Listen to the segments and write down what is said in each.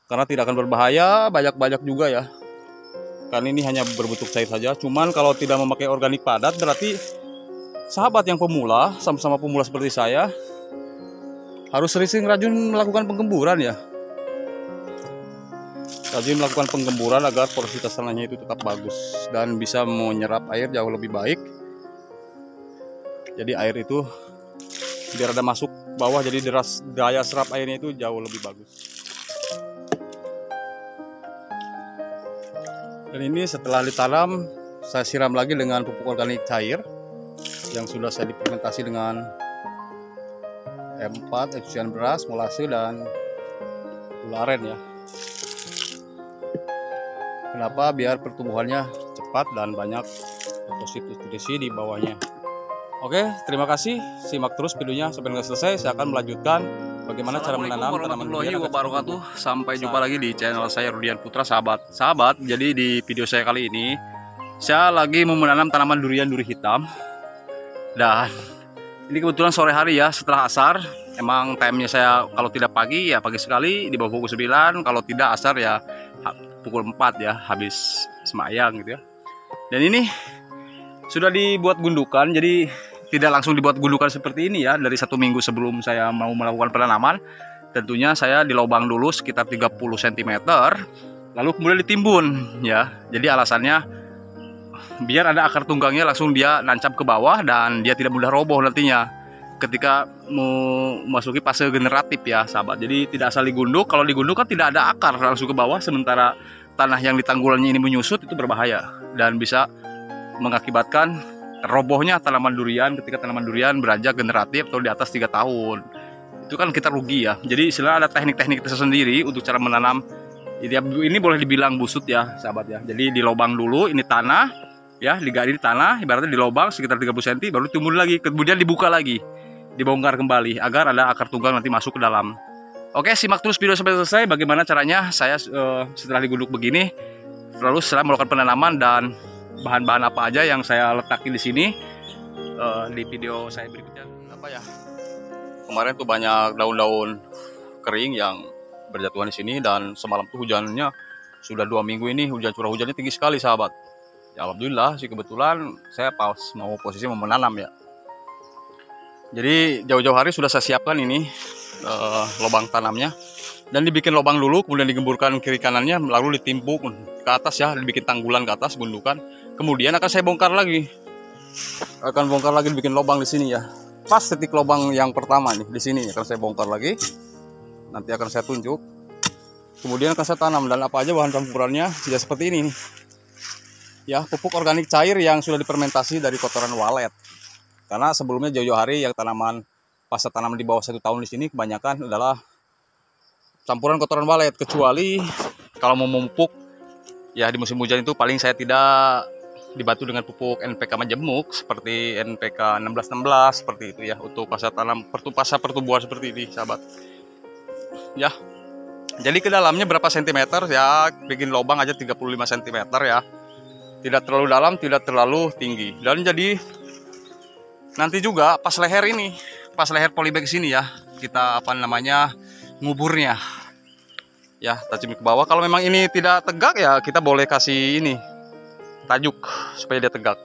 karena tidak akan berbahaya. Banyak-banyak juga ya, karena ini hanya berbentuk cair saja. Cuman kalau tidak memakai organik padat, berarti sahabat yang pemula, sama-sama pemula seperti saya, harus sering-sering rajin melakukan penggemburan ya. Rajin melakukan penggemburan agar porositas tanahnya itu tetap bagus dan bisa menyerap air jauh lebih baik. Jadi air itu biar ada masuk bawah, jadi daya serap airnya itu jauh lebih bagus. Dan ini setelah ditanam, saya siram lagi dengan pupuk organik cair yang sudah saya difermentasi dengan M4, cucian beras, molase, dan gula aren ya. Kenapa? Biar pertumbuhannya cepat dan banyak deposit nutrisi di bawahnya. Oke, terima kasih. Simak terus videonya sampai selesai. Saya akan melanjutkan bagaimana cara menanam tanaman durian. Wabarakatuh. Sampai jumpa lagi di channel saya, Rudian Putra. Sahabat, jadi di video saya kali ini saya lagi mau menanam tanaman durian duri hitam. Dan ini kebetulan sore hari ya, setelah asar. Emang timenya saya kalau tidak pagi ya pagi sekali di bawah pukul 9, kalau tidak asar ya pukul 4 ya, habis semayang gitu ya. Dan ini sudah dibuat gundukan, jadi tidak langsung dibuat gundukan seperti ini ya. Dari 1 minggu sebelum saya mau melakukan penanaman, tentunya saya dilobang dulu sekitar 30 cm, lalu kemudian ditimbun ya. Jadi alasannya biar ada akar tunggangnya langsung dia nancap ke bawah dan dia tidak mudah roboh nantinya ketika mau masuki fase generatif ya sahabat. Jadi tidak asal digunduk. Kalau digunduk kan tidak ada akar langsung ke bawah, sementara tanah yang di tanggulannya ini menyusut, itu berbahaya dan bisa mengakibatkan robohnya tanaman durian ketika tanaman durian beranjak generatif atau di atas 3 tahun. Itu kan kita rugi ya. Jadi istilahnya ada teknik-teknik tersendiri untuk cara menanam. Ini boleh dibilang busut ya sahabat ya. Jadi dilobang dulu, ini tanah ya, digali tanah, ibaratnya dilobang sekitar 30 cm, baru timbun lagi, kemudian dibuka lagi, dibongkar kembali agar ada akar tunggal nanti masuk ke dalam. Oke, simak terus video sampai selesai bagaimana caranya saya setelah digunduk begini, lalu setelah melakukan penanaman dan bahan-bahan apa aja yang saya letakin di sini di video saya berikutnya. Apa ya? Kemarin tuh banyak daun-daun kering yang berjatuhan di sini, dan semalam tuh hujannya sudah 2 minggu ini curah hujannya tinggi sekali sahabat. Ya alhamdulillah sih, kebetulan saya pas mau posisi mau menanam ya. Jadi jauh-jauh hari sudah saya siapkan ini lubang tanamnya, dan dibikin lubang dulu, kemudian digemburkan kiri kanannya, lalu ditimpuk ke atas ya, dibikin tanggulan ke atas, gundukan. Kemudian akan saya bongkar lagi, dibikin lubang di sini ya. Pas titik lubang yang pertama nih di sini akan saya bongkar lagi. Nanti akan saya tunjuk. Kemudian akan saya tanam, dan apa aja bahan campurannya ya seperti ini nih. Ya, pupuk organik cair yang sudah difermentasi dari kotoran walet. Karena sebelumnya jauh-jauh hari yang tanaman fase tanaman di bawah 1 tahun di sini kebanyakan adalah campuran kotoran walet, kecuali kalau mau memupuk ya di musim hujan itu paling saya tidak dibantu dengan pupuk NPK majemuk seperti NPK 1616 seperti itu ya, untuk fase tanam fase pertumbuhan seperti ini sahabat. Ya. Jadi ke dalamnya berapa sentimeter ya, bikin lubang aja 35 cm ya. Tidak terlalu dalam, tidak terlalu tinggi. Dan jadi nanti juga pas leher ini, pas leher polybag sini ya, kita nguburnya ya, tajam ke bawah. Kalau memang ini tidak tegak ya kita boleh kasih ini tajuk supaya dia tegak.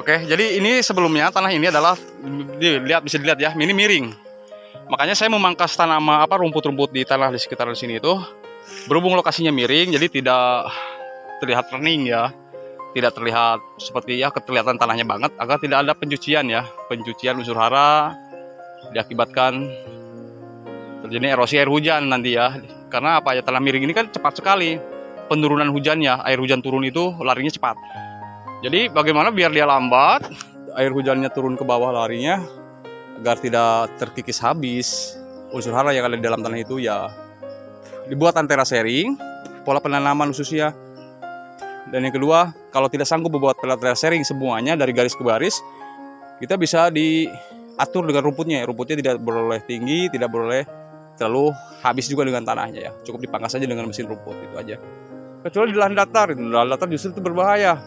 Oke, jadi ini sebelumnya tanah ini adalah bisa dilihat ya, ini miring. Makanya saya memangkas rumput-rumput di tanah di sekitar sini itu berhubung lokasinya miring, jadi tidak terlihat running ya. Tidak terlihat seperti ya, kelihatan tanahnya banget, agar tidak ada pencucian ya, pencucian unsur hara diakibatkan terjadi erosi air hujan nanti ya. Karena apa ya, tanah miring ini kan cepat sekali penurunan hujannya, air hujan turun itu larinya cepat. Jadi bagaimana biar dia lambat, air hujannya turun ke bawah larinya, agar tidak terkikis habis unsur hara yang ada di dalam tanah itu ya, dibuat antera sharing pola penanaman khususnya. Dan yang kedua, kalau tidak sanggup membuat antera sharing semuanya dari garis ke baris, kita bisa diatur dengan rumputnya. Rumputnya tidak boleh tinggi, tidak boleh terlalu habis juga dengan tanahnya ya. Cukup dipangkas saja dengan mesin rumput, itu aja. Kecuali di lahan datar justru itu berbahaya.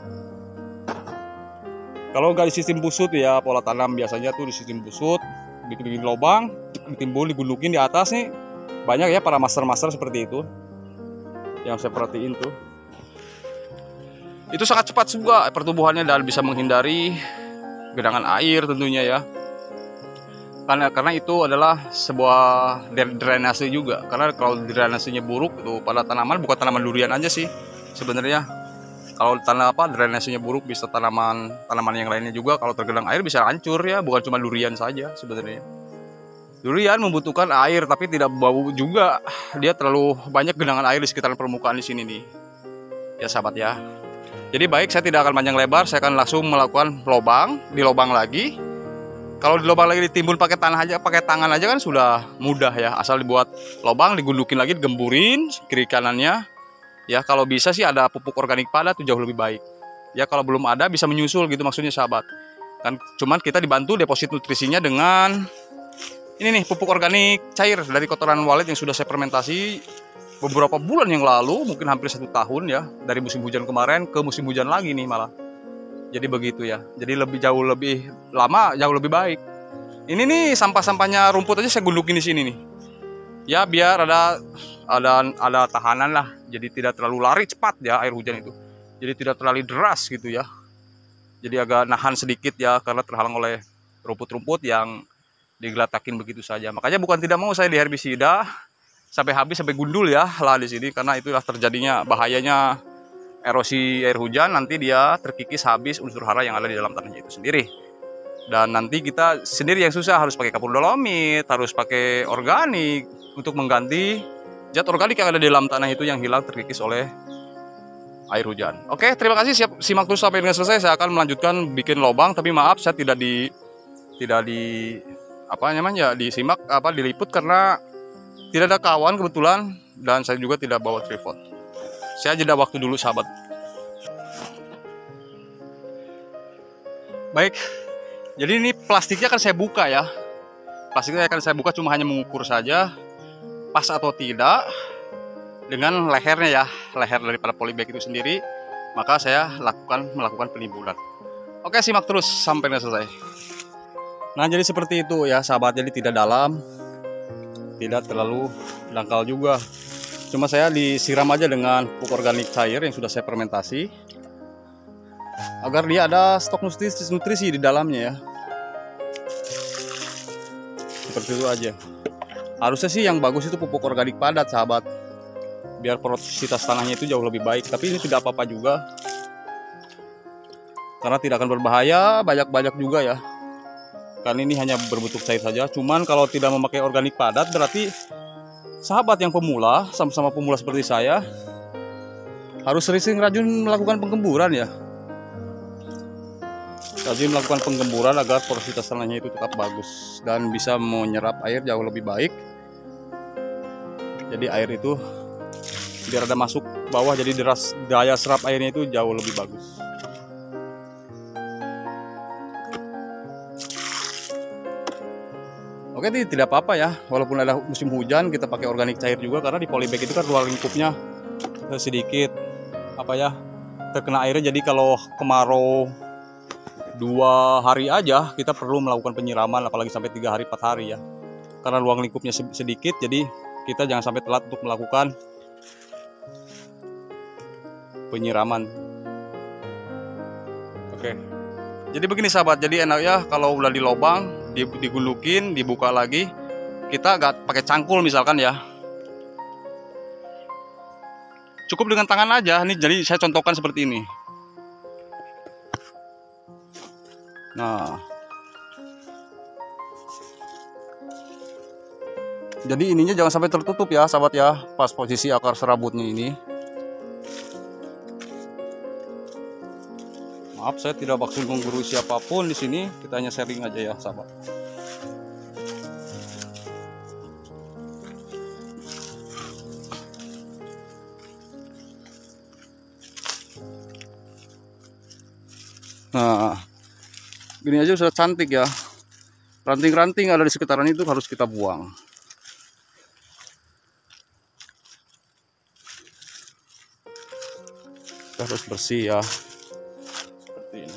Kalau nggak di sistem busut ya, pola tanam biasanya tuh di sistem busut, bikin lubang, ditimbun, digundukin di atas nih. Banyak ya para master-master seperti itu. yang saya perhatiin tuh. Itu sangat cepat juga pertumbuhannya dan bisa menghindari genangan air tentunya ya. Karena itu adalah sebuah drainase juga. Karena kalau drainasenya buruk tuh pada tanaman, bukan tanaman durian aja sih sebenarnya. Kalau drainasenya buruk bisa tanaman yang lainnya juga kalau tergenang air bisa hancur ya, bukan cuma durian saja sebenarnya. Durian membutuhkan air tapi tidak bau juga. Dia terlalu banyak genangan air di sekitaran permukaan di sini nih. Ya sahabat ya. Jadi baik, saya tidak akan panjang lebar, saya akan langsung melakukan lubang, di lubang lagi. Kalau di lubang lagi ditimbun pakai tangan aja kan sudah mudah ya. Asal dibuat lubang, digundukin lagi, digemburin kiri kanannya. Ya kalau bisa sih ada pupuk organik padat itu jauh lebih baik. Ya kalau belum ada bisa menyusul gitu maksudnya sahabat. Kan cuman kita dibantu deposit nutrisinya dengan ini nih pupuk organik cair dari kotoran walet yang sudah saya fermentasi beberapa bulan yang lalu, mungkin hampir 1 tahun ya, dari musim hujan kemarin ke musim hujan lagi nih malah. Jadi begitu ya. Jadi jauh lebih lama, jauh lebih baik. Ini nih sampah-sampahnya rumput aja saya gundukin di sini nih. Ya biar ada tahanan lah. Jadi tidak terlalu lari cepat ya air hujan itu. Jadi tidak terlalu deras gitu ya. Jadi agak nahan sedikit ya karena terhalang oleh rumput-rumput yang digelatakin begitu saja. Makanya bukan tidak mau saya di herbisida sampai habis, sampai gundul ya lah di sini, karena itulah terjadinya bahayanya erosi air hujan. Nanti dia terkikis habis unsur hara yang ada di dalam tanahnya itu sendiri. Dan nanti kita sendiri yang susah, harus pakai kapur dolomit, harus pakai organik untuk mengganti zat organik yang ada di dalam tanah itu yang hilang terkikis oleh air hujan. Oke, terima kasih, simak terus sampai dengan selesai. Saya akan melanjutkan bikin lubang, tapi maaf saya tidak disimak diliput karena tidak ada kawan kebetulan, dan saya juga tidak bawa tripod. Saya jeda waktu dulu sahabat. Baik, jadi ini plastiknya akan saya buka ya. Plastiknya akan saya buka, cuma hanya mengukur saja pas atau tidak dengan lehernya ya, leher daripada polybag itu sendiri. Maka saya melakukan penimbunan. Oke, simak terus sampai selesai. Nah, jadi seperti itu ya sahabat. Jadi tidak dalam, tidak terlalu dangkal juga. Cuma saya disiram aja dengan pupuk organik cair yang sudah saya fermentasi agar dia ada stok nutrisi di dalamnya ya. Seperti itu aja. Harusnya sih yang bagus itu pupuk organik padat sahabat, biar porositas tanahnya itu jauh lebih baik. Tapi ini tidak apa-apa juga, karena tidak akan berbahaya banyak juga ya. Karena ini hanya berbentuk cair saja. Cuman kalau tidak memakai organik padat, berarti sahabat yang pemula, sama-sama pemula seperti saya, harus sering rajin melakukan penggemburan ya. Rajin melakukan penggemburan agar porositas tanahnya itu tetap bagus dan bisa menyerap air jauh lebih baik. Jadi air itu biar ada masuk bawah, jadi daya serap airnya itu jauh lebih bagus. Oke, tidak apa-apa ya, walaupun ada musim hujan kita pakai organik cair juga, karena di polybag itu kan ruang lingkupnya sedikit terkena airnya. Jadi kalau kemarau 2 hari aja kita perlu melakukan penyiraman, apalagi sampai 3 hari 4 hari ya, karena ruang lingkupnya sedikit. Jadi kita jangan sampai telat untuk melakukan penyiraman. Oke, jadi begini sahabat. Jadi enak ya kalau udah di lubang, digundukin, dibuka lagi, kita gak pakai cangkul misalkan ya, cukup dengan tangan aja. Nih jadi saya contohkan seperti ini. Nah, jadi ininya jangan sampai tertutup ya sahabat ya, pas posisi akar serabutnya ini. Maaf, saya tidak maksud menggurui siapapun di sini, kita hanya sharing aja ya sahabat. Nah, gini aja sudah cantik ya. Ranting-ranting ada di sekitaran itu harus kita buang. Kita harus bersih ya. Seperti ini.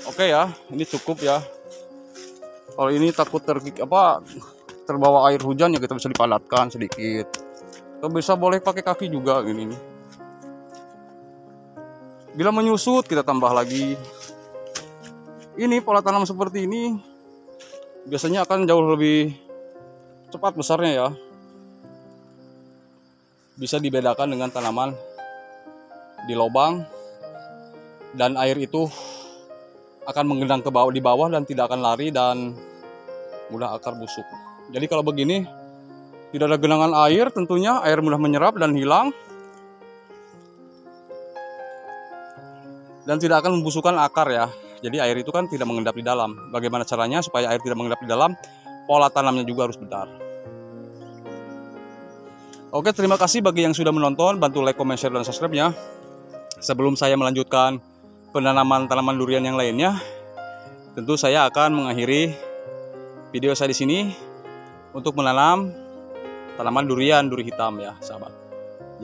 Oke ya, ini cukup ya. Kalau ini takut terbawa air hujan ya kita bisa dipadatkan sedikit. Bisa boleh pakai kaki juga gini nih. Bila menyusut kita tambah lagi. Ini pola tanam seperti ini biasanya akan jauh lebih cepat besarnya ya. Bisa dibedakan dengan tanaman di lubang dan air itu akan menggenang ke bawah di bawah dan tidak akan lari dan mudah akar busuk. Jadi kalau begini tidak ada genangan air, tentunya air mudah menyerap dan hilang dan tidak akan membusukkan akar ya. Jadi air itu kan tidak mengendap di dalam. Bagaimana caranya supaya air tidak mengendap di dalam? Pola tanamnya juga harus benar. Oke, terima kasih bagi yang sudah menonton. Bantu like, comment, share, dan subscribe-nya. Sebelum saya melanjutkan penanaman tanaman durian yang lainnya, tentu saya akan mengakhiri video saya di sini untuk menanam tanaman duri hitam ya, sahabat.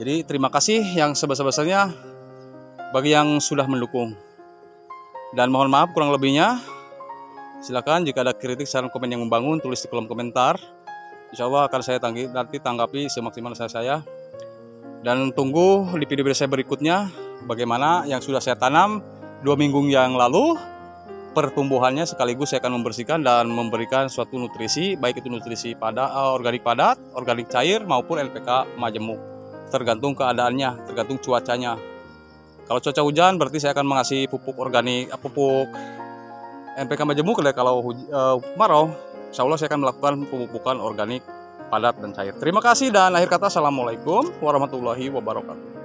Jadi terima kasih yang sebesar-besarnya bagi yang sudah mendukung. Dan mohon maaf kurang lebihnya. Silakan jika ada kritik, saran, komen yang membangun, tulis di kolom komentar. Insya Allah akan saya nanti tanggapi semaksimal saya. Dan tunggu di video saya berikutnya bagaimana yang sudah saya tanam 2 minggu yang lalu, pertumbuhannya, sekaligus saya akan membersihkan dan memberikan suatu nutrisi, baik itu nutrisi organik padat, organik cair maupun NPK majemuk. Tergantung keadaannya, tergantung cuacanya. Kalau cuaca hujan berarti saya akan mengasih pupuk organik, pupuk NPK majemuk. Kalau kemarau, insya Allah saya akan melakukan pemupukan organik padat dan cair. Terima kasih dan akhir kata, assalamualaikum warahmatullahi wabarakatuh.